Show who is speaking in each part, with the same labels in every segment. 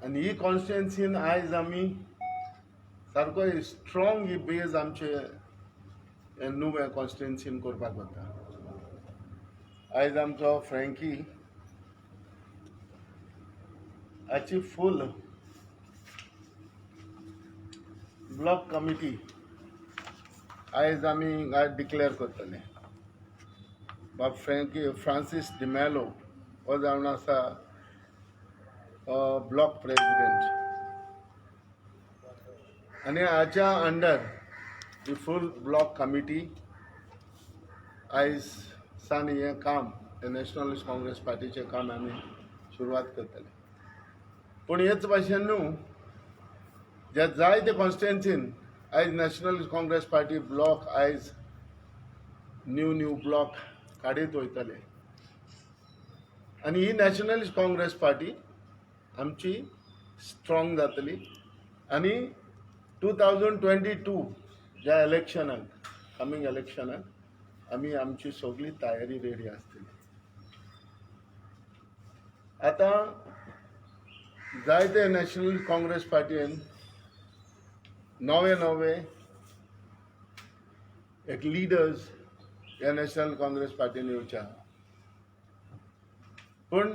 Speaker 1: आनी ही कॉन्स्टिट्युएन्सीन आयज आमी सारको स्ट्रॉंग ही बेज आमचे नुवें कॉन्स्टिट्युएन्सीन करपाक वता. आयज आमचो फ्रँकी हाची फूल ब्लॉक कमिटी आयज आमी डिक्लेअर करतले. बाब फ्रांसीस डिमेलो हो जावन आसा ब्लॉक प्रेसिडेंट आनी हाच्या अंडर ही फूल ब्लॉक कमिटी आयज सान हें काम नॅशनलिस्ट काँग्रेस पार्टीचें काम आमी सुरवात करतले. पूण हेच भाशेन न्हू जे जायते कॉन्स्टिट्युएन्सीन आयज नॅशनलिस्ट काँग्रेस पार्टी ब्लॉक आयज न्यू ब्लॉक काडीत वयतले. आनी ही नॅशनलिस्ट काँग्रेस पार्टी आमची स्ट्रॉंग जातली. आनी 2022 ज्या इलेक्शनाक कमिंग इलेक्शनाक आमी आमची सगळी तयारी रेडी आसतली. आतां जायते नॅशनल काँग्रेस पार्टीन नवे एक लिडर्स ह्या नॅशनल काँग्रेस पार्टीन येवचे आहा. पूण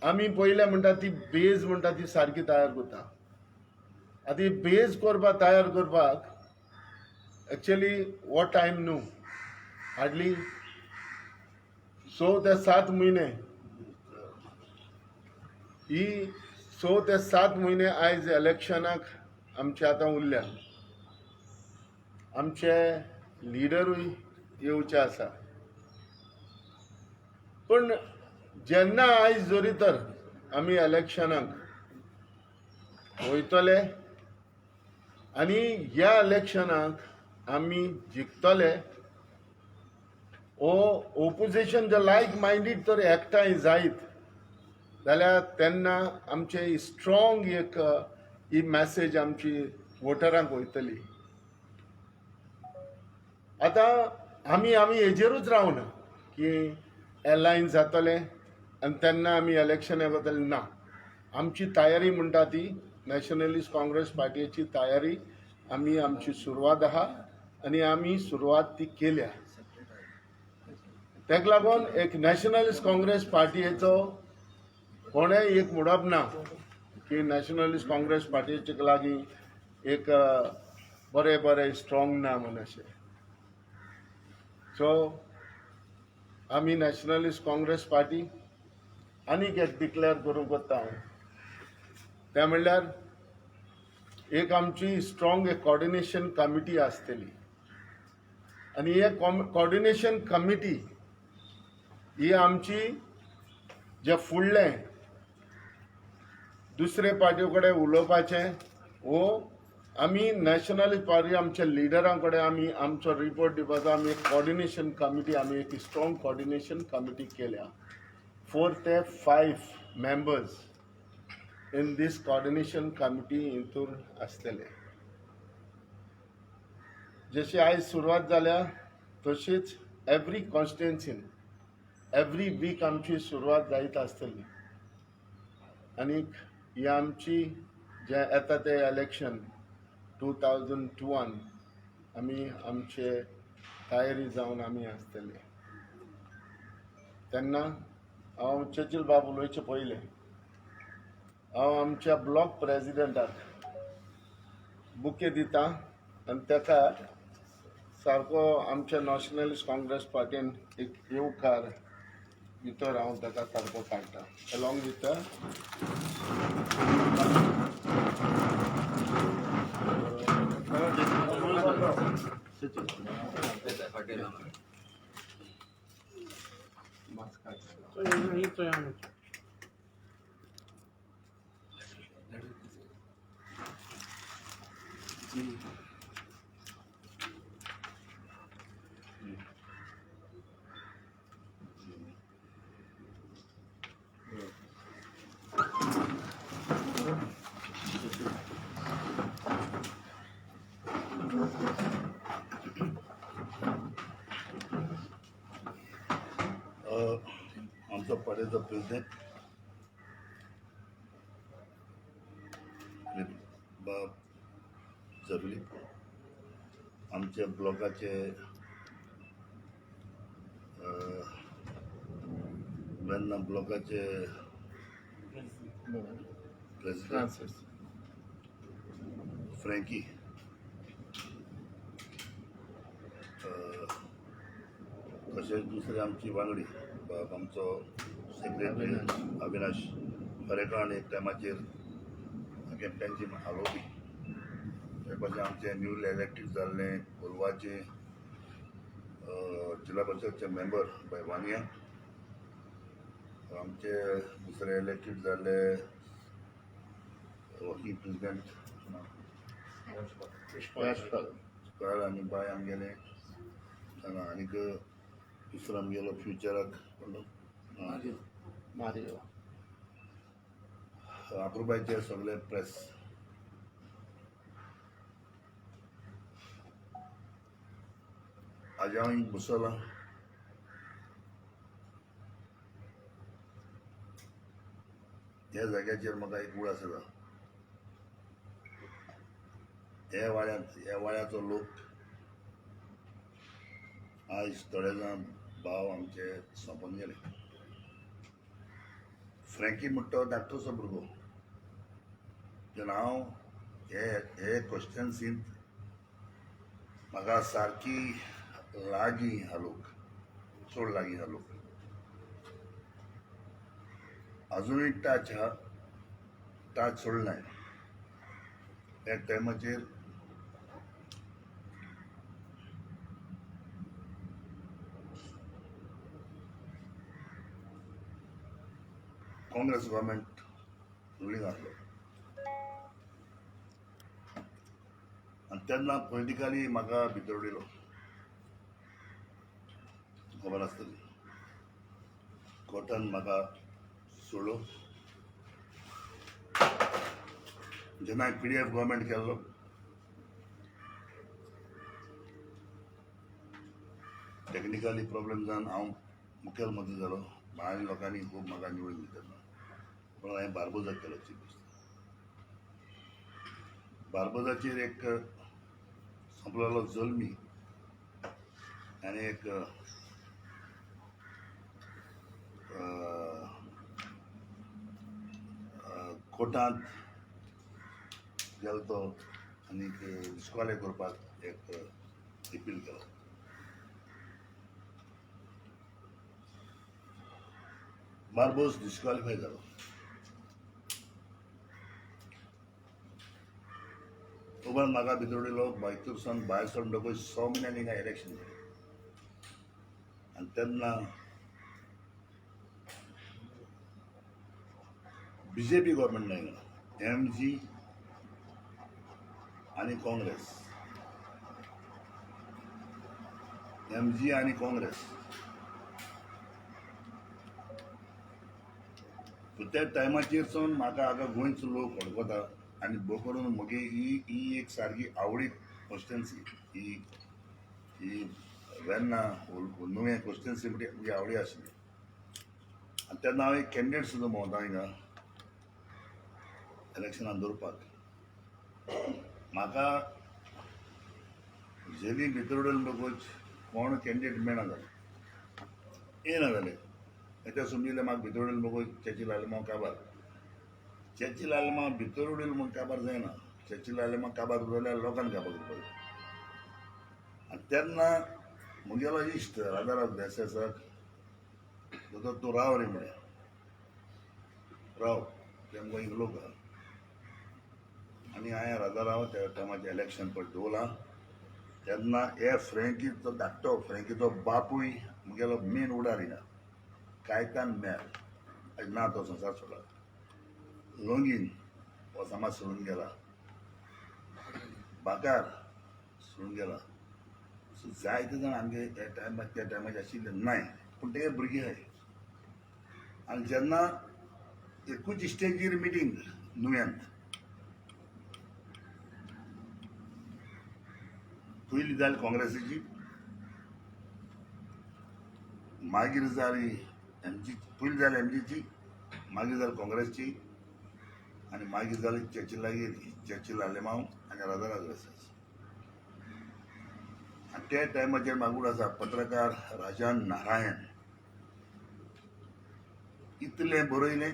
Speaker 1: आमी पयले म्हणटा ती बेज म्हणटा ती सारकी तयार करता. आतां ही बेज तयार करपाक एक्चुअली हो टायम न्हू. हार्डली 6 ते 7 म्हयने ही 6 ते 7 म्हयने आयज इलेक्शनाक आमचे आतां उरल्या. आमचे लिडरूय येवचे आसा. पूण जेन्ना आयज जोरी तर आमी इलेक्शनाक वयतले आनी ह्या इलेक्शनाक आमी जिखतले ओ ओपोजिशन जे लायक मायंडीड तर एकठांय जायत जाल्यार तेन्ना आमचे स्ट्रॉंग एक ही मॅसेज आमची वोटरांक वयतली. आतां आमी हेजेरूच रावना की एलायन्स जातले आनी तेन्ना आमी इलेक्शनाक वतले ना. आमची तयारी म्हणटा ती नॅशनलिस्ट काँग्रेस पार्टीची तयारी आमची सुरवात आहा आनी आमी सुरवात ती केल्या. तेका लागून एक नॅशनलिस्ट काँग्रेस पार्टीचो कोणेय एक म्हणप ना की नॅशनलिस्ट काँग्रेस पार्टीचे लागीं एक बरें स्ट्रॉंग ना म्हण अशें. सो आमी नॅशनलिस्ट काँग्रेस पार्टी आनीक एक डिक्लेअर करूंक वता हांव. तें म्हणल्यार एक आमची स्ट्रॉंग एक कॉर्डिनेशन कमिटी आसतली. आनी हे कॉर्डिनेशन कमिटी ही आमची जे फुडलें दुसरे पार्टी कडेन उलोवपाचें वो आमी नॅशनलिस्ट पार्टी आमच्या लिडरां कडेन आमी आमचो रिपोर्ट दिवपाचो. आमी एक कॉर्डिनेशन कमिटी आमी एक स्ट्रॉंग कॉर्डिनेशन कमिटी केल्या. 4 ते 5 members in these coordination committee हितून आसतले. जशी आयज सुरवात जाल्या तशीच एवरी कॉन्स्टिट्युएन्सीन एवरी वीक आमची सुरवात जायत आसतली. आनीक ही आमची जे येता ते इलेक्शन 2002 आमी आमचे तयारी जावन आमी आसतले. तेन्ना हांव चर्चिल बाब उलोवचे पयलें हांव आमच्या ब्लॉक प्रेसिडेंटाक बुके दिता आनी तेका सारको आमच्या नॅशनलिस्ट काँग्रेस पार्टीन एक येवकार भितर हांव ताका सारको काडटा अलॉंग विथ
Speaker 2: आमचो पार्टीचो प्रेसिडेंट बाब जगली आमच्या ब्लॉकाचे वेन्ना ब्लॉकाचे प्रेसिडेंट
Speaker 1: फ्रांसिस
Speaker 2: फ्रँकी तशेंच दुसरे आमची वांगडी बाब आमचो सेक्रेटरी अविनाश खरेकण एक टायमाचेर कॅप्टनची हालोवपी हे भाशेन आमचे न्यूली इलेक्टेड जाल्ले कोलवाचे जिल्हा परिषदचे मेंबर बाय वानिया आमचे दुसरे इलेक्टेड जाल्ले वर्किंग प्रेसिडेंट कळ्ळ आनी बाय आमगेले आनीक दुसरो आमगेलो फ्युचराक
Speaker 1: मारियो
Speaker 2: अप्रुबायचे सगळे प्रेस आज हांव हिंग बसला ह्या जाग्याचेर म्हाका एक उळ आसता ह्या वाड्याचो लोक आयज थोडे जाण भाव आमचे सोंपोन गेले फ्रँकी म्हणटा तो धाकटोसो भुरगो जेन्ना हांव हे कॉन्स्टिट्युएन्सींत म्हाका सारकी लागीं हा लोक चड लागीं हा लोक अजुनूय टच सोडनाय त्या टायमाचेर काँग्रेस गव्हर्मेंट रुलींग आसलो आनी तेन्ना पॉलिटिकली म्हाका भितर उडयलो खबर आसतली कोर्टान म्हाका सोडलो जेन्ना PDF गव्हर्मेंट केल्लो टेक्निकली प्रॉब्लेम जावन हांव मुखेलमंत्री जालो भायल्या लोकांनी खूब म्हाका निवडून दितना पूण हांवें बार्बोजाक केलो चीफ मिनिस्टर बार्बोजाचेर एक संपलेलो जल्मी आनी एक कोर्टांत गेलो तो आनीक डिस्क्वॉलिफाय करपाक एक अपील केलो बार्बोस डिस्क्वॉलिफाय जालो उपरांत म्हाका भितर उडयलो भितरसून भायर सरतकच 6 म्हयन्यांनी हिंगा इलेक्शन जालें आनी तेन्ना BJP गव्हर्मेंट ना हिंगा MG आनी काँग्रेस MG आनी काँग्रेस त्या टायमाचेरसून म्हाका हाका गोंयचो लोक वळखता आनी भोव करून म्हगे ही एक सारकी आवडी कॉन्स्टिट्युएन्सी ही वेन्ना नुवें कॉन्स्टिट्युएन्सी म्हणजे म्हजी आवडी आशिल्ली आनी तेन्ना हांव एक कॅन्डिडेट सुद्दां भोंवता हिंगा इलेक्शनाक दवरपाक म्हाका जेली भितर उडयलो म्हणटकूच कोण कॅन्डिडेट मेळना जालें येना जालें ते समजिल्लें म्हाका भितर उडयलो म्हणटकूच चेची लायलेमांव काबार चेची लायलेमांव भितर उडयलो म्हूण काबार जायना चेची लायलेमांव काबार जाल्यार लोकांक काबार करपाक जाय आनी तेन्ना म्हगेलो इश्ट राजाराव देसाय सर दोतोर तूं राव रे म्हळें राव ते आमकां हिंग लोक आहा आनी हांवें राजाराव त्या टायमाचें इलेक्शन पळय दवरलां तेन्ना हे फ्रँकीचो धाकटो फ्रँकीचो बापूय म्हगेलो मेन उडार हिंगा कायतान मेळ आज ना तो संवसार सोडला लोंगीन हो समाज सोडून गेला बाकार सोडून गेला सो जायते जाण आमगे त्या टायमाचे आशिल्ले नाय पूण ते भुरगीं आहाय आनी जेन्ना एकूच स्टेजीर मिटींग नुव्यांत पयली जाली काँग्रेसीची मागीर जाली MG पयली जाली MGची मागीर जाली काँग्रेसची आनी मागीर जाली चर्चिलागीर चर्चिल आलेमांव आनी राजाराज वेसास आनी त्या टायमाचेर मागूर आसा पत्रकार राजन नारायण इतलें बरयलें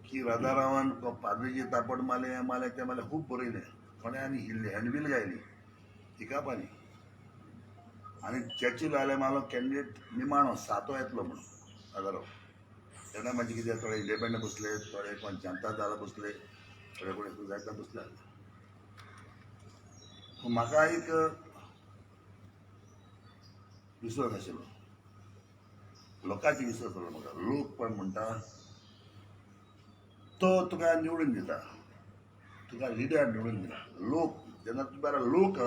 Speaker 2: की राजारावान पाद्रीची तापड मारले ते मारले खूब बरयलें कोणें आनी हँडबील गायली तिकापानी आनी चर्चिल आलेमालो कॅन्डिडेट निमाणो सातो येतलो म्हणून राजाराव तेन्ना मागीर कितें थोडे इंडिपेंडंट बसले थोडे कोण जनता दळा बसले थोडे कोण जायता बसले म्हाका एक विश्वास आशिल्लो लोकांची विश्वास आसलो म्हाका लोक पण म्हणटा तो तुका निवडून दिता तुका लिडर निवडून दिता लोक जेन्ना तुका लोक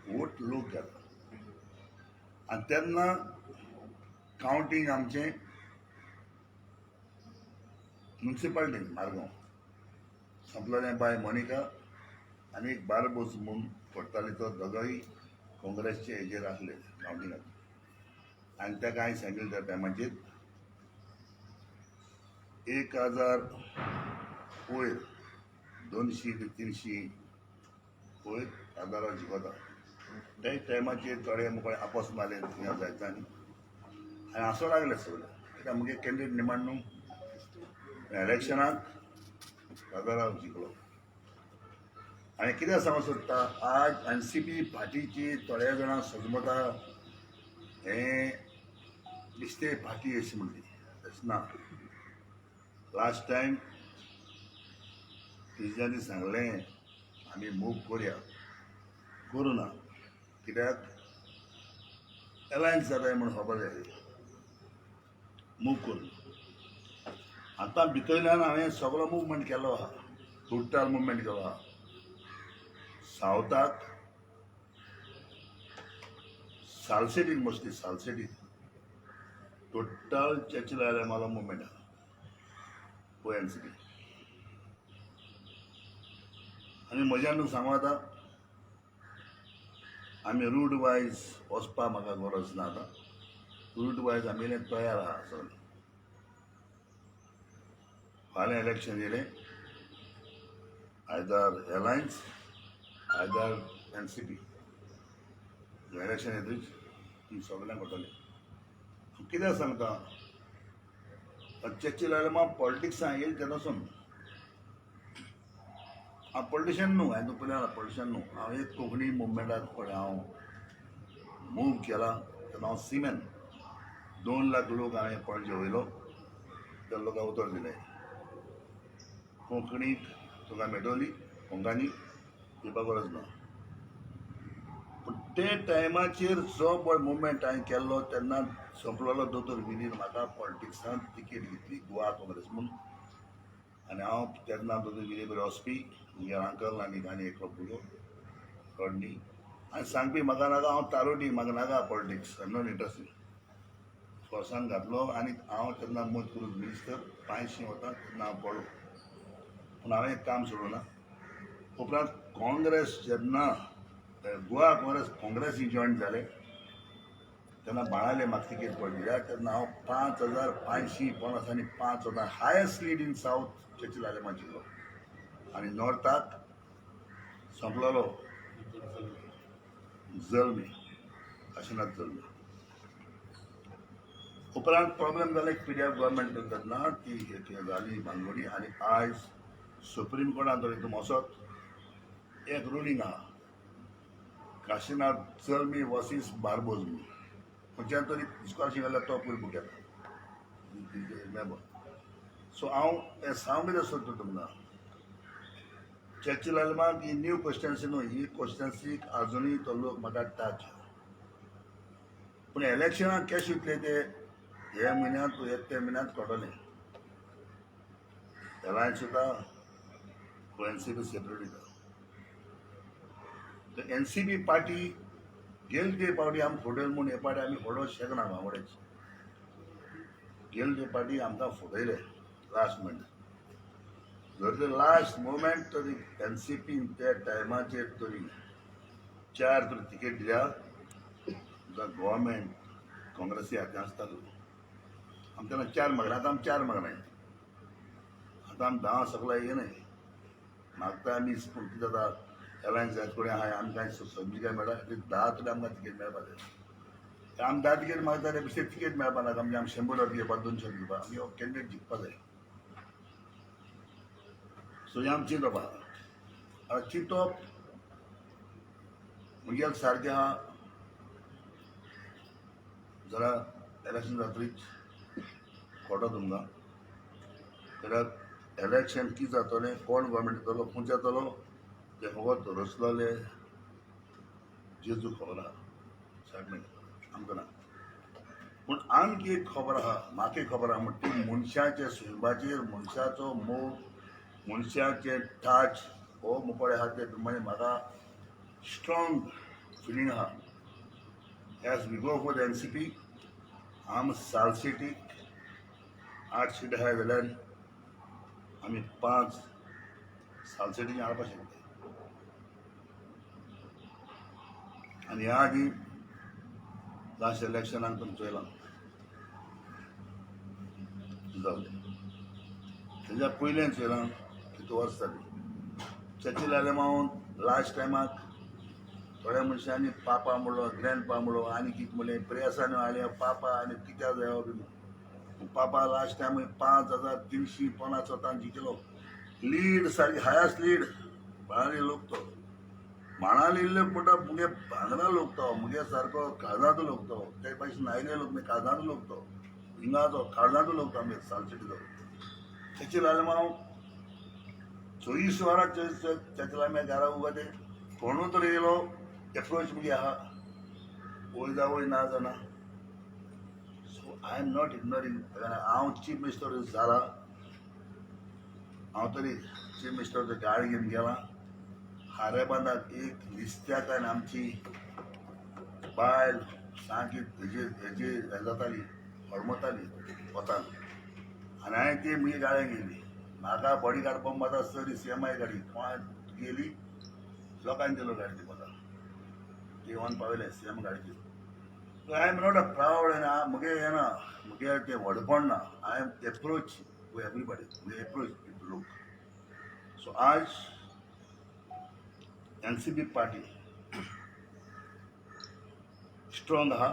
Speaker 2: वोट लोक घेता आनी तेन्ना कावंटींग आमचें म्युनिसिपालिटीन मारगांव संपलेलें बाय मोनिका आनी एक बारबोस म्हूण पडटाली तो दोगांय काँग्रेसचे हेजेर आसले कावंटिंगाक आनी ताका हांवें सांगिल्लें त्या टायमाचेर 1000 वयर 200 ते 300 वयर राजाराव जिखता त्या टायमाचेर थोडे मुखार आपोस मारले थिंगा जायता आनी आसूं लागले सगळे कित्याक मुगे कॅन्डिडेट निमाण न्हू इलेक्शनाक राजाराव जिखलो आनी कितें सांगूं सोदता आज NCP पार्टीची थोड्या जाणां सजमता हें दिसते पार्टी अशी म्हणली तशें ना लास्ट टायम तेज्यांनी सांगलें आमी मूव करुया करूं ना कित्याक एलायन्स जाताय म्हूण खबर जाय मूव करून आतां भितरल्यान हांवें सगळो मुवमेंट केलो आहा टोटल मुवमेंट केलो आहा सावथाक सालसेटीक मोस्टली सालसेटीक टोटल चर्चिल आलेमालो मुवमेंट आहा ONCP आनी म्हज्यान न्हू सांगू आतां आमी रूट वायज वचपा म्हाका गरज ना आतां रूट वायज आमी तयार आहा सगळें फाल्यां इलेक्शन येयलें either alliance either NCP election येतरीच ती सगळ्यांक कोटलें कितें सांगता चर्चिल आलेमांव पॉलिटिक्सान येयलें तेन्नासून हांव पॉलिटिशियन न्हू हांवें तुपयलें पॉलिटिशियन न्हू हांव एक कोंकणी मुवमेंटाक पळय हांव मूव केला तेन्ना हांव सिमेन 2 लाख लोक हांवें पणजे वयलो त्या लोकांक उतर दिलें कोंकणीक तुका मेळटली कोंकणी दिवपाक गरज ना पूण ते टायमाचेर जो पळय मुवमेंट हांवें केल्लो तेन्ना संपलेलो दोतोर विनीन म्हाका पॉलिटिक्सान तिकेट घेतली गोवा काँग्रेस म्हूण आनी हांव तेन्ना दोतोर विनी बरें वचपी म्हगे अंकल आनी एकलो भुरगो कडणी आनी सांगपी म्हाका नाका हांव तारोटी म्हाका नाका politics I am not interested फोर्सान घातलो आनी हांव तेन्ना मत करून मिनिस्टर 500 वता तेन्ना हांव पडलो पूण हांवें एक काम सोडूं ना उपरांत काँग्रेस जेन्ना गोवा काँग्रेसी जॉयन जाले तेन्ना बाळाले म्हाका तिकेट पडली तेन्ना हांव 5550 आनी 5000 highest lead in south Churchill Alemao जिखलो आनी नॉर्थाक संपलेलो जल्मी काशिनाथ जल्मी उपरांत प्रॉब्लेम जाले PDF गव्हर्मेंट तेन्ना ती जाली भानगडी आनी आयज सुप्रीम कोर्टान जर तुमी वचत एक रुलींग आहा काशिनाथ जल्मी वर्सीस बारबोज म्हणून खंयच्यान तरी स्कॉलरशीप जाल्यार तो पयलीं बूक येता सो हांव हें सांगूंक कितें सोदता तुमकां चर्चिल आलेमांव ही न्यू कॉन्स्टिट्युएन्सी न्हू ही कॉन्स्टिट्युएन्सीक आजुनूय तो लोक म्हाका टच पूण इलेक्शनाक कशें वयतले ते हे म्हयन्यांत ते म्हयन्यांत कळटलें एलायन्स सुद्दां NCP सेपरेट वयता NCP पार्टी गेल ते पावटी आमी फुटयल म्हूण हे पार्टी आमी फोडोवंक शकना बांगोडेच गेल ते पार्टी आमकां फुटयले लास्ट मिनट जर ते लास्ट मोमेंट तरी NCP त्या टायमाचेर तरी 4 तरी तिकेट दिल्या गव्हर्मेंट काँग्रेसी हाती आसतालो आमी तेन्ना 4 मागले आतां आमी 4 मागनाय आतां आमी 10 सकला ये नाही मागता आमी पूण कितें जाता एलायन्स जायत कडेन आहाय आमी कांय संदी काय मेळटा 10 तरी आमकां तिकेट मेळपा जाय आमी 10 तिकेट मागता ते बेश्टे तिकेट मेळपा नाका म्हणजे आमी 100 घेवपा 200 घेवपा आमी हो कॅन्डिडेट जिखपा जाय सो हे आमी चिंतप आहा आतां चिंतप म्हणजे सारकें आहा जरा इलेक्शन जातरीच खोटो तुमकां कित्याक इलेक्शन कितें जातलें कोण गव्हर्मेंट येतलो खंयच येतलो ते फकत रचलेले जेजू खबर आहा सायडीन आमकां ना पूण आमकां एक खबर आहा म्हाका एक खबर आहा म्हणटा ती मनशाच्या सुरबाचेर मनशाचो मोग मनशाचे टाच हो मुखार आहा ते प्रमाणे म्हाका स्ट्रॉंग फिलींग आहा as we go for the NCP आम सालसेटीक 8 सीट आहाय जाल्यार आमी 5 सालसेटीक हाडपाक शकता आनी ह्या आदी लास्ट इलेक्शनाक तुमी चोयलां जालें तेज्या पयलें चोयलां कितू वर्स जालीं चर्ची लायले मावन लास्ट टायमाक थोड्या मनशांनी पापा म्हणलो ग्रँडपा म्हणलो आनी कितें म्हणलें प्रेसांनी हाडलें पापा आनी कित्या जायो बी पापा लास्ट टायम 5350 वोटांक जिखलो लीड सारकी हायस्ट लीड बाळारी लोक तो माणाली इल्ले म्हणटा मुगे भांगरा लोक तो मुगे सारको काळजाचो लोक तो ते भाशेन नायले लोक न्ही काळजाचो लोक तो हिंगाचो काळजाचो लोक तो आमी सालसेटीचो तेची लागले हांव 24 वरां तेचे लागले घरा उबा ते कोणू तरी येयलो एप्रोच मुगे आहा वय जा वय ना जाणा so I am not ignoring हांव चीफ मिनिस्टर जाला हांव तरी चीफ मिनिस्टरचो गाडी घेवन गेलां हारे बांदाक एक लिस्त्याकान आमची बायल सामकी हेजी हें जाताली हडमताली वतान आनी हांवें ती मुगे गाडयेन गेली म्हाका बॉडी गार्ड पंप आसा सरी CMI गाडी गेली लोकांनी दिलो गाडी ती वता ती व्हरून पावयलें CM गाडयेचेर I am not a proud आनी मुगे हें ना मुगे तें व्हडपण ना I am approach to everybody मुगे एप्रोच टू लोक सो आज NCP पार्टी स्ट्रॉंग आहा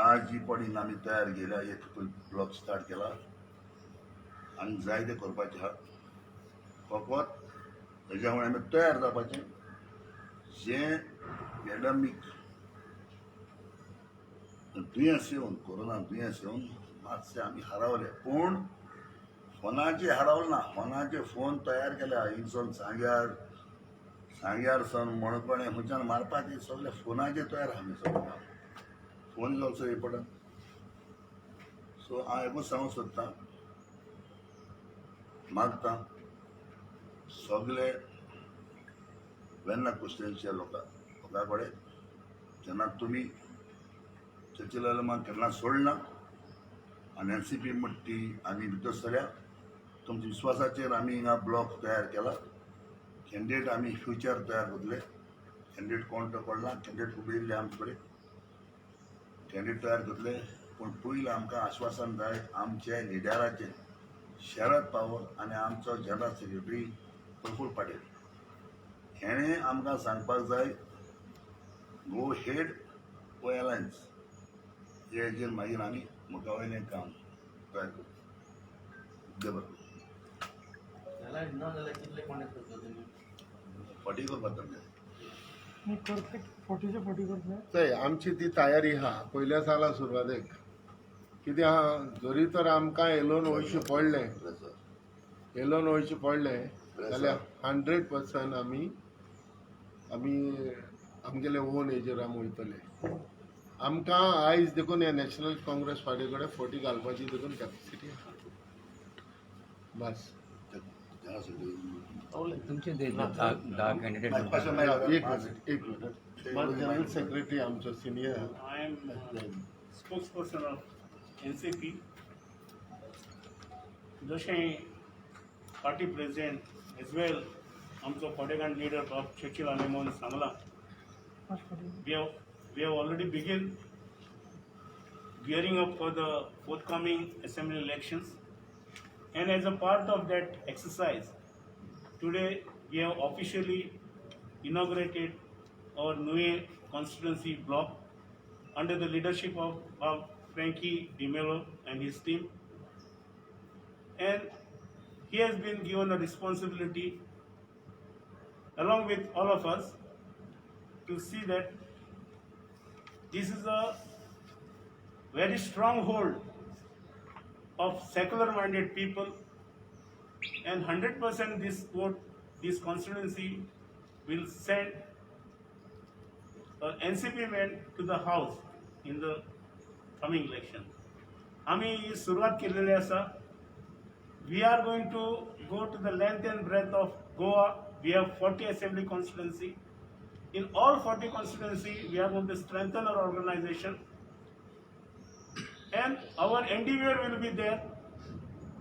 Speaker 2: आज जी पडीन आमी तयार केल्या एक ब्लॉक स्टार्ट केला आनी जायते करपाचे आहा फकत हेज्या मुळे आमी तयार जावपाचें जें पॅन्डमीक दुयेंस येवन कोरोना दुयेंस येवन मातशें आमी हारावले पूण फोनाचे हारावले ना फोनाचे फोन तयार केल्या हिंगसून सांग्यार सावन मणगणे खंयच्यान मारपाक सगळे फोनाचे तयार आहा आमी सगळे phone is also important so हांव एकूच सांगूंक सोदतां मागतां सगळे वेर्ना कॉन्स्टिट्युएन्सीच्या लोकां कडेन जेन्ना तुमी चर्ची लायल्या केन्ना सोडना आनी NCP म्हणटा ती आमी भितर सरया तुमच्या विस्वासाचेर आमी हिंगा ब्लॉक तयार केला कॅन्डिडेट आमी फ्युचर तयार करतले कॅन्डिडेट कोण तो कळना कॅन्डिडेट उबे येयल्ले आमचे कडेन कॅन्डिडेट तयार करतले पूण पयलीं आमकां आश्वासन जाय आमचे लिडराचें शरद पवार आनी आमचो जनरल सेक्रेटरी प्रफुल्ल पाटील हेणें आमकां सांगपाक जाय गो हेड वो एलायन्स हेजेर मागीर आमी मुखा वयलें काम तयार करूं देव बरें फाटी करपाक
Speaker 1: चय आमची ती तयारी आहा पयल्या साला सुरवातेक कितें आहा जरी तर आमकां येलोन वयचें पडलें जाल्यार 100% आमी आमगेले ओन हेजेर आमी वयतले आमकां आयज देखून ह्या नॅशनल काँग्रेस पार्टी कडेन फोटी घालपाची देखून कॅपेसिटी आहा बस
Speaker 3: तुमचे 10 कॅन्डिडेट
Speaker 1: एक मिनिट जनरल सेक्रेटरी आमचो senior
Speaker 4: I am spokesperson of NCP. जशें पार्टी प्रेसिडेंट एज वेल आमचो कोडेगांड लीडर ऑफ चर्चिल आलेमोन सांगला we have already begun gearing up for the forthcoming assembly elections. And as a part of that exercise, today we have officially inaugurated our new constituency block under the leadership of Frankie Di Mello and his team. And he has been given a responsibility along with all of us to see that this is a very strong hold of secular minded people, and 100% this constituency will send an NCP man to the house in the coming election. आम्ही सुरुवात केलेली असा. We are going to go to the length and breadth of Goa. We have 40 assembly constituency. In all 40 constituency, we are going to strengthen our organization, and our endeavor will be there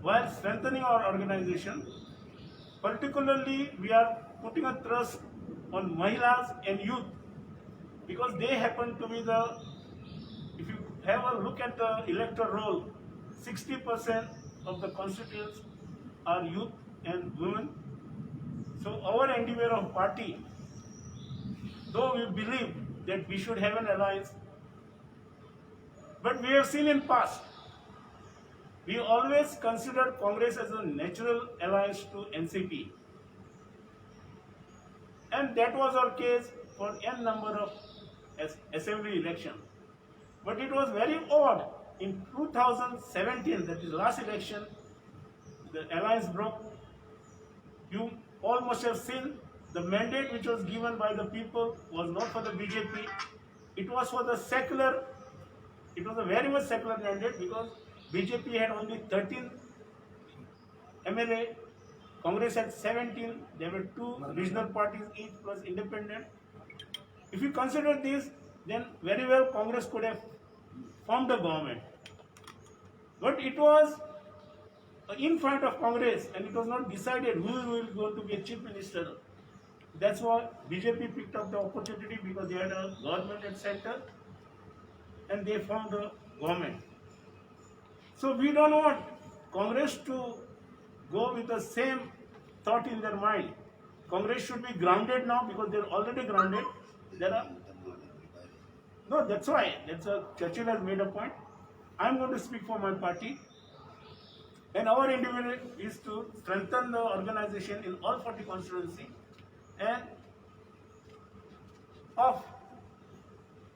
Speaker 4: while strengthening our organization. Particularly, we are putting a thrust on Mahilas and youth, because they happen to be the, if you have a look at the electoral roll, 60% of the constituents are youth and women. So our endeavor of party, though we believe that we should have an alliance, but we have seen in past, we always considered Congress as a natural alliance to NCP. And that was our case for n number of assembly election. But it was very odd. In 2017, that is last election, the alliance broke. You all must have seen the mandate which was given by the people was not for the BJP. It was for the secular. It was a very much secular mandate, because BJP had only 13 MLA, Congress had 17. There were 2 regional parties each plus independent. If you consider this, then very well Congress could have formed a government. But it was in front of Congress, and it was not decided who will going to be a chief minister. That's why BJP picked up the opportunity, because they had a government at center, and they formed a government. So we don't want Congress to go with the same thought in their mind. Congress should be grounded now, because they're already grounded. No, that's why. Churchill has made a point. I'm going to speak for my party. And our endeavor is to strengthen the organization in all 40 constituencies. And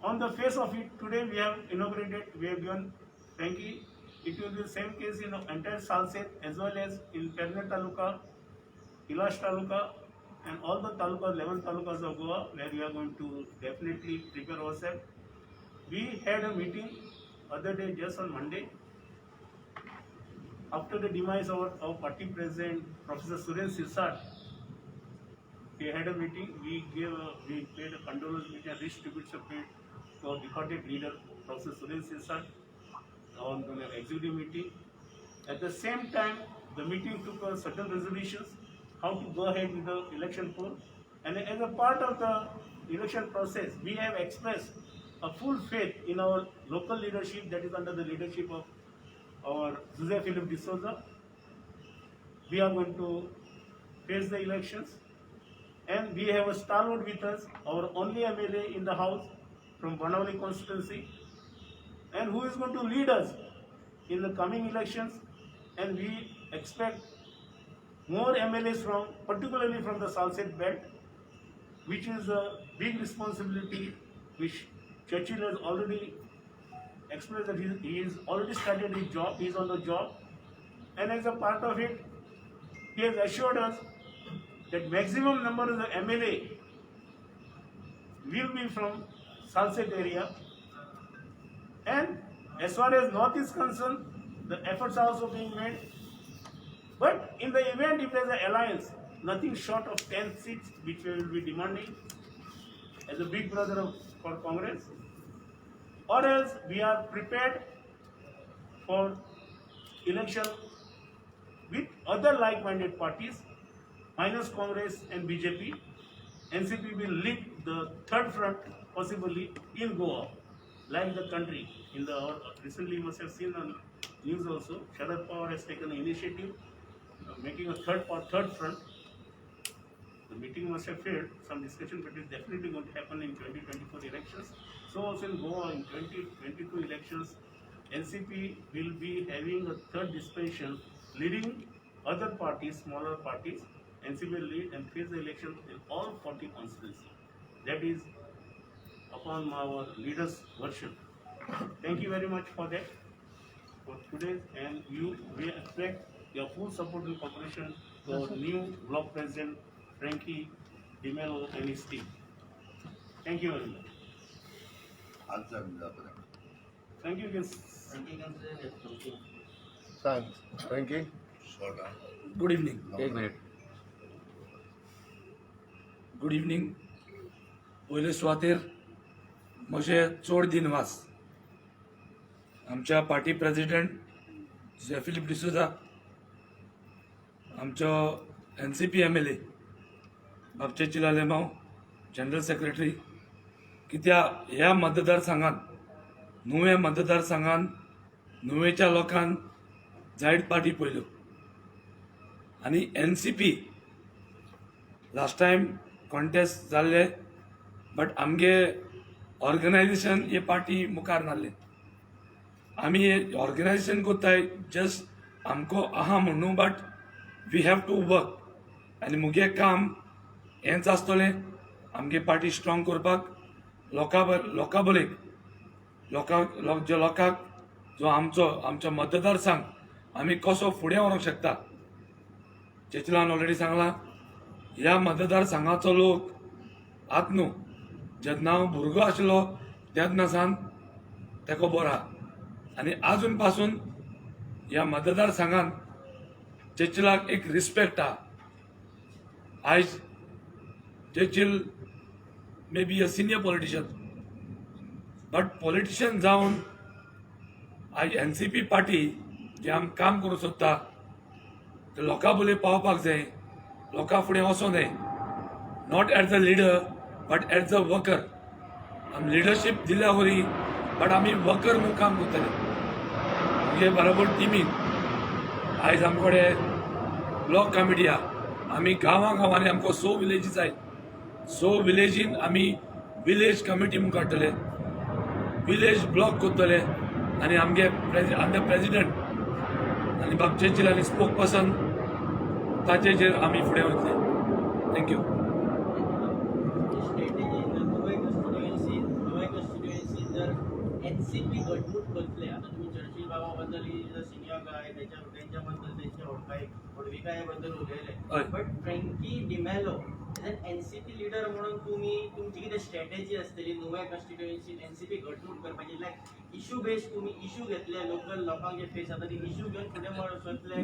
Speaker 4: on the face of it, today we have inaugurated, we have given Frankie. It will be the same case in entire Salset, as well as in Pernet Taluka, Ilash Taluka, and all the talukas, 11 talukas of Goa, where we are going to definitely prepare ourselves. We had a meeting other day, just on Monday, after the demise of our party president, Professor Suren Sirsat. We had a meeting. We paid a condolence meeting and rich tributes to our departed leader, Professor Suren Sirsat, on the executive meeting. At the same time, the meeting took certain resolutions how to go ahead with the election poll. And as a part of the election process, we have expressed a full faith in our local leadership, that is under the leadership of our Jose Philip de Souza. We are going to face the elections, and we have a stalwart with us, our only MLA in the house from Banavali constituency, and who is going to lead us in the coming elections. And we expect more MLAs particularly from the Salset belt, which is a big responsibility, which Churchill has already expressed that he has already started his job, he is on the job. And as a part of it, he has assured us that maximum number of the MLA will be from Salset area. And as far as North is concerned, the efforts are also being made. But in the event, if there is an alliance, nothing short of 10 seats, which we will be demanding as a big brother for Congress, or else we are prepared for election with other like-minded parties, minus Congress and BJP. NCP will lead the third front, possibly in Goa, like the country. Recently you must have seen on news also. Sharad Pawar has taken an initiative, making a third front. The meeting must have failed. Some discussion, but it's definitely going to happen in 2024 elections. So also in Goa in 2022 elections, NCP will be having a third dispensation, leading other parties, smaller parties. NCP will lead and face the election in all 40 constituencies. That is upon our leaders' version. Thank you very much for that, for today, and we expect your full support and cooperation to our new block president, Frankie DiMello and his team. Thank you very much.
Speaker 2: Answer जाता
Speaker 4: Thank you again.
Speaker 1: Thanks. Frankie?
Speaker 2: Short
Speaker 5: good evening.
Speaker 3: एक minute.
Speaker 5: Good evening. पयले सुवातेर म्हजे चड दिनवास आमच्या party president जे Philip D'Souza, आमचो NCP MLA बाबचे चिलालेमाव, जनरल सेक्रेटरी, कित्या ह्या मतदारसंघात नुवें मतदारसंघात नुवेच्या लोकांक जायत पार्टी पयल्यो आनी NCP लास्ट टायम कॉन्टेस्ट जाल्ले, बट आमगे ऑर्गनायझेशन हे पार्टी मुखार नासले. आमी हे ऑर्गनायझेशन कोत्ताय जस्ट आमको आहा म्हणून, but we have to work आनी मुगे काम हेंच आसतलें आमगे पार्टी स्ट्रॉंग करपाक, लोकांक जो आमचो मतदारसंघ आमी कसो फुडें व्हरूंक शकता. चेचलान ऑलरेडी सांगला, ह्या मतदारसंघाचो लोक आत न्हू, जेन्ना हांव भुरगो आशिल्लो तेन्ना सावन तेको बरो आहा आनी आजून पासून ह्या मतदारसंघात चेचलाक एक रिस्पेक्ट आहा. आयज Churchill may be a senior politician, but politician जावन आयज NCP पार्टी जे आमी काम करूंक सोदता ते लोकां बोले पावपाक जाय, लोकां फुडें वचों जाय, not as the leader but as a worker. आमी लिडरशीप दिल्या वरी, बट आमी वर्कर म्हणून काम करतले. म्हणजे बरोबर टिमीन आयज आमचे कडेन ब्लॉक कमिटी आहा. आमी गांवांनी आमकां 100 विलेजीस जाय. 100 विलेजीन आमी विलेज कमिटी म्हणून काडटले, विलेज ब्लॉक करतले आनी आमगे प्रेसिडेंट आनी बाबचे जिल्ल्यानी स्पोक पर्सन ताचेर आमी फुडें वतले. थँक्यू.
Speaker 6: NCP घटमूट करतले. आता तुम्ही चर्चिल बाबाबद्दल सिनियर गाय त्यांच्याबद्दल त्यांच्या वडविकायाबद्दल उलयले,
Speaker 5: हय.
Speaker 6: But Frankie D'Mello NCP leader म्हणून तुम्ही तुमची कितें स्ट्रॅटेजी आसतली नुवें कॉन्स्टिट्युएन्सीन NCP घटमूट करपाची? लायक इशू बेस तुम्ही इशू घेतले, लोकल लोकांक जे फेस जाता ती इशू घेवन फुडें सरतले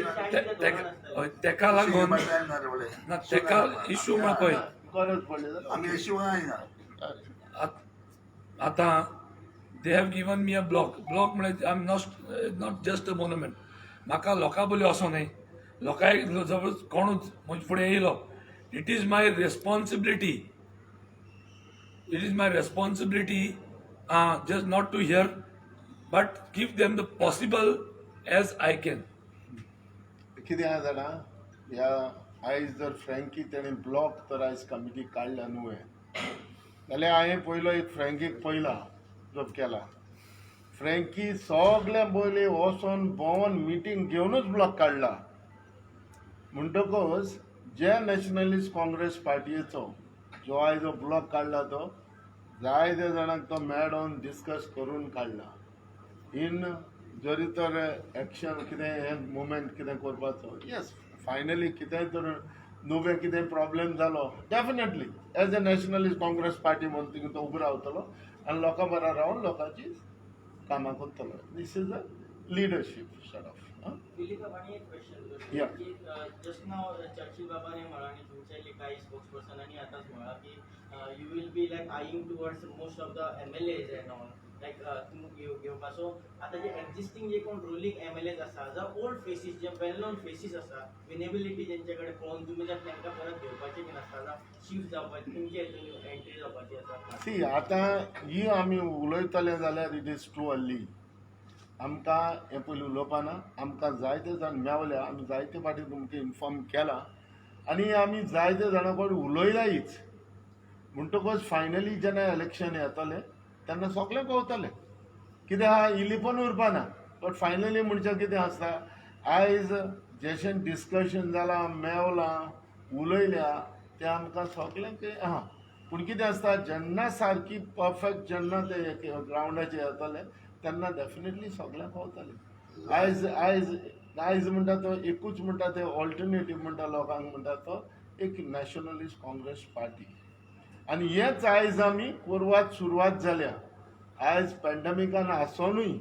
Speaker 6: काय
Speaker 5: तेका लागून ना, तेका इशू म्हणा पळय,
Speaker 1: गरज पडली जाल्यार
Speaker 2: आमी अशी ना
Speaker 5: आतां they have given me a block म्हणजे I am not just a monument. म्हाका लोकां बोली वचों न्हय, लोकांक जवळ कोणूच म्हजे फुडें येयलो, it is my responsibility just not to hear, but give them the possible as I can.
Speaker 1: कितें आहा जाणा, ह्या आयज जर फ्रँकी तेणें ब्लॉक तर आयज कमिटी काडला नुवें, जाल्यार हांवें पयलो एक फ्रँकीक पयला जॉब केला. फ्रँकी सगळे पयलीं वचोन भोंवन मिटींग घेवनूच ब्लॉक काडला. म्हणटकच जे नॅशनलिस्ट काँग्रेस पार्टीचो जो आयज हो ब्लॉक काडला तो जायते जाणांक तो मेळोन डिस्कस करून काडला. इन जरी तर एक्शन कितें हे मुवमेंट कितें करपाचो, येस फायनली कितेंय तर नवें कितें प्रॉब्लेम जालो definitely as a nationalist Congress party म्हणून थिंग तो उबो रावतलो आनी लोकां बरोबर रावन लोकांची कामां करतलो. This is a leadership sort of.
Speaker 6: Dilip बाबांनी एक क्वेश्चन
Speaker 1: Yeah.
Speaker 6: की जस्ट नाव चर्चिल बाबाने म्हणा आणि तुमचे काही स्पोक्स पर्सनांनी आताच म्हणा की you will be like eyeing towards most of the MLAs and all like तुम्ही घेवपा. सो आता जे एक्झिस्टिंग जे कोण रुलींग MLAs आसा, जे ओल्ड फेसीस जे वेल नोन फेसीस आसा, विनेबिलिटी जेंचे कडेन पळोवन तुमी जर तांकां परत घेवपाचे बीन आसता ना, शिफ्ट जावपाची तुमची हेतून एंट्री जावपाची आसा.
Speaker 1: सी आतां ही आमी उलयतले जाल्यार इट इज टू अर्ली. आमकां हें पयलीं उलोवपा ना आमकां जायते जाण मेवल्या आमी जायते फाटी तुमकां इन्फॉर्म केला आनी आमी जायते जाणां कडेन उलयलायच म्हणटकच फायनली जेन्ना इलेक्शन येतलें तेन्ना सगळें कळटलें कितें आहा इलिपोन उरपाना बट फायनली म्हणचे कितें आसता आयज जशें डिस्कशन जालां मेवलां उलयल्या तें आमकां सगळें आहा पूण कितें आसता जेन्ना सारकी परफेक्ट जेन्ना ते ग्रावंडाचेर येतले तेन्ना डेफिनेटली सगळें कळटलें आयज आयज आयज म्हणटा तो एकूच म्हणटा ते ऑल्टरनेटीव म्हणटा लोकांक म्हणटा तो एक नॅशनलिस्ट काँग्रेस पार्टी आनी हेंच आयज आमी सुरवात जाल्या आयज पॅन्डेमिकान आसोनूय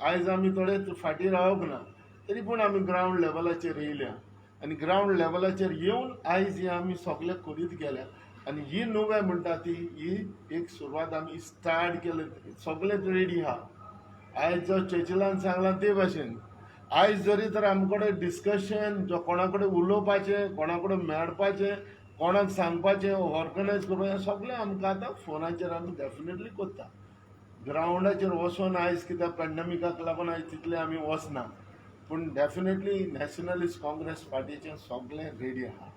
Speaker 1: आयज आमी थोडे फाटीं रावप ना तरी पूण आमी ग्रावंड लेवलाचेर येयल्या आनी ग्रावंड लेवलाचेर येवन आयज हे आमी सगळे करीत गेल्या आनी ही नोवें म्हणटा ती ही एक सुरवात आमी स्टार्ट केले सगळेच रेडी आहा आयज जो चर्चिलान सांगला ते भाशेन आयज जरी तर आमचे कडेन डिस्कशन जो कोणा कडेन उलोवपाचें कोणा कडेन मेळपाचें कोणाक सांगपाचें ऑर्गनायज करपाचें सगळें आमकां आतां फोनाचेर आमी डेफिनेटली करता ग्रावंडाचेर वचोन आयज कित्याक पॅन्डेमिकाक लागून आयज तितले आमी वचना पूण डेफिनेटली नॅशनलिस्ट काँग्रेस पार्टीचें सगळें रेडी आहा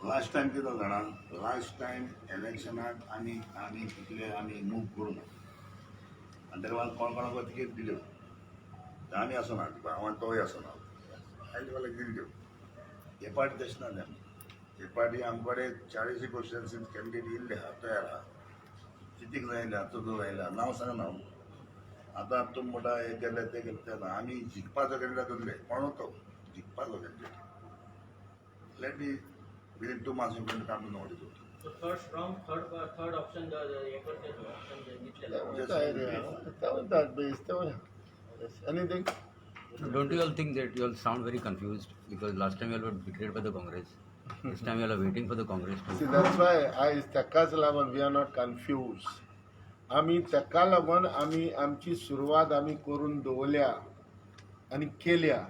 Speaker 2: लास्ट टायम कितें जाणा लास्ट टायम इलेक्शनाक आमी कितले आमी मूव करूं आनी तेका लागून कोण कोणाक तिकेट दिल्यो आमी आसना हांव तोय आसना आयज फाल्यां दिल्यो हे पार्टी तशें ना हे पार्टी आमचे कडेन 40 कॉन्स्टिट्युएन्सीन कॅन्डिडेट येयल्ले आहा तयार आहा चितीक जायल्या चुदो जायल्या नांव सांगना हांव आतां तुमी म्हणटा हे केले ते केले तें ना आमी जिखपाचो कॅन्डिडेट धरले कोण तो जिखपाचो candidate let me within 2 months you can come to know what is it
Speaker 6: So third option हे करते option घेतलेला
Speaker 1: Anything?
Speaker 3: Don't you all think that you all sound very confused because last time you all were betrayed by the Congress? This time you all are waiting for the Congress to.
Speaker 1: See, that's why I तेकाच लागून we are not confused. आमी तेका लागून आमी आमची सुरवात आमी करून दवरल्या आनी केल्या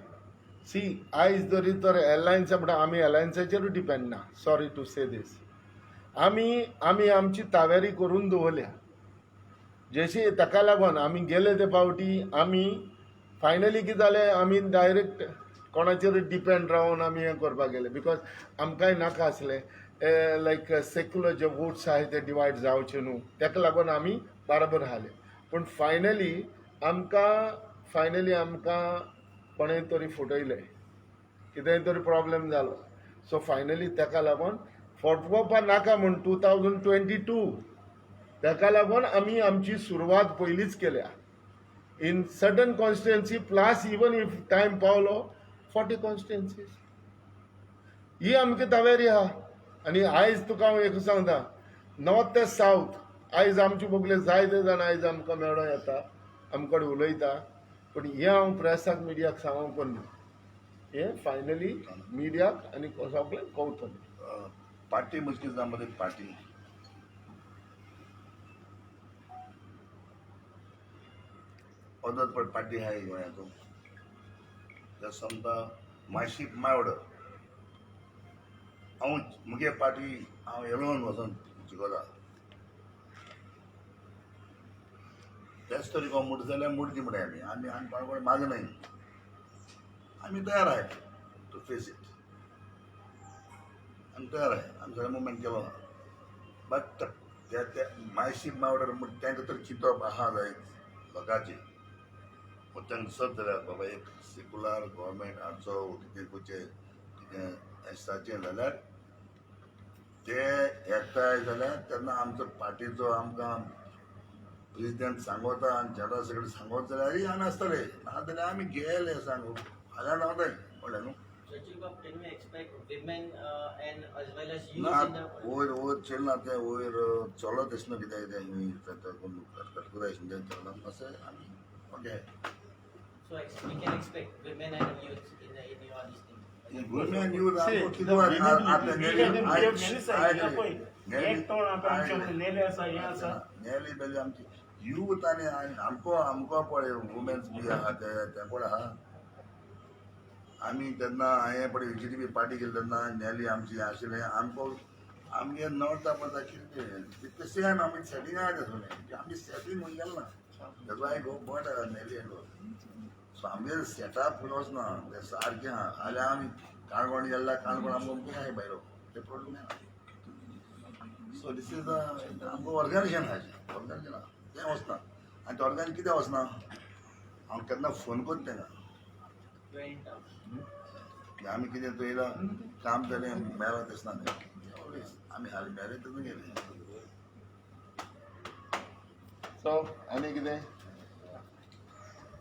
Speaker 1: सी आयज जरी तर एअरलायन्स म्हणटा आमी एअरलायन्साचेरूच डिपेंड ना सॉरी टू से दीस आमी आमची तावेरी करून दवरल्या जशी ताका लागून आमी गेले ते फावटी आमी फायनली कितें जालें आमी डायरेक्ट कोणाचेर डिपेंड रावन आमी हें करपाक गेले बिकॉज आमकांय नाका आसलें लायक सेक्युलर जे वोट्स आहाय ते डिवायड जावचे न्हू तेका लागून आमी बराबर आसले पूण फायनली आमकां कोणें तरी फुटयलें कितेंय तरी प्रॉब्लेम जालो सो फायनली तेका लागून फटवपा नाका म्हूण 2022 तेका लागून आमी आमची सुरवात पयलींच केल्या in certain constituency plus even if time पावलो 40 कॉन्स्टिट्युएन्सीज ही आमची तावेरी आहा आनी आयज तुका हांव एक सांगता नॉर्थ ते सावथ आयज आमचे भोगले जायते जाण आयज आमकां मेळोन येता आमचे कडेन उलयता पूण हें हांव प्रेसाक मिडियाक सांगूंक ना हें फायनली मिडियाक आनी सगळें कळटलें
Speaker 2: पार्टी मुश्किल जामध्ये पार्टी पद्धत पार्टी आहे गोंयांतून त्या समजा मायशीप माय ऑर्डर हांव मुगे पार्टी हांव येलोन वचोन जिखोता त्याच तरी को मुट जाल्यार मुटची म्हणटा आमी आमी कोणा मागनाय आमी तयार आहे टू फेस इट आमी तयार आहे आमी सगळें मुवमेंट केलो बट त्या मायशीप माय ऑर्डर तांकां तर चिंतप आहा जाय लोकांची तांकां दिसत जाल्यार बाबा एक सेक्युलर गव्हर्मेंट हांचो कितें खंयचें कितें एस्टाचें जाल्यार ते एकठांय जाल्यार तेन्ना आमचो पार्टीचो आमकां प्रेजिडेंट सांगोता आनी जनरल सेक्रेटरी सांगोत जाल्यार आमी आसतले नाजाल्यार आमी गेले सांगू फाल्यां रावताय म्हणलें न्हू
Speaker 6: Can we expect women and as well as youth
Speaker 2: ना
Speaker 6: in the
Speaker 2: वयर चलना तें वयर चलो दिसना कितें कटकुरायशन चलना मातशें आमी okay
Speaker 6: so we can expect women and youth in your this thing.
Speaker 2: Women youth
Speaker 4: See,
Speaker 2: कितें
Speaker 4: the
Speaker 2: नेली बेली आमची यूथ आनी आमको पळय वुमेन्स बी आहा ते पळय आहा आमी तेन्ना हांवें पळय BJP पार्टी केली तेन्ना नेली आमची आशिल्लें आमगे नॉर्थ पळय कितें सेम आमी सेटिंगाक आसलें आमी सेटींग गेल ना That's why I go but nearly end. So आमगे सेटअप वचना ते सारकें आहा जाल्यार आमी काणकोण गेल्ला काणकोण आमकां अमकें आहाय भायलो ते प्रॉब्लेम ना. सो दीस इज आमकां ऑर्गनायजेशन आहाय ऑर्गनायजेशन तें वचना आनी तें ऑर्गनायजेशन कित्याक वचना हांव केन्ना फोन कोत्ता तेंका
Speaker 6: Very tough.
Speaker 2: आमी कितें पयलां काम जालें मेळ्ळां दिसना आमी हालीं मेळ्ळें तेन्ना गेले.
Speaker 1: सो आनी कितें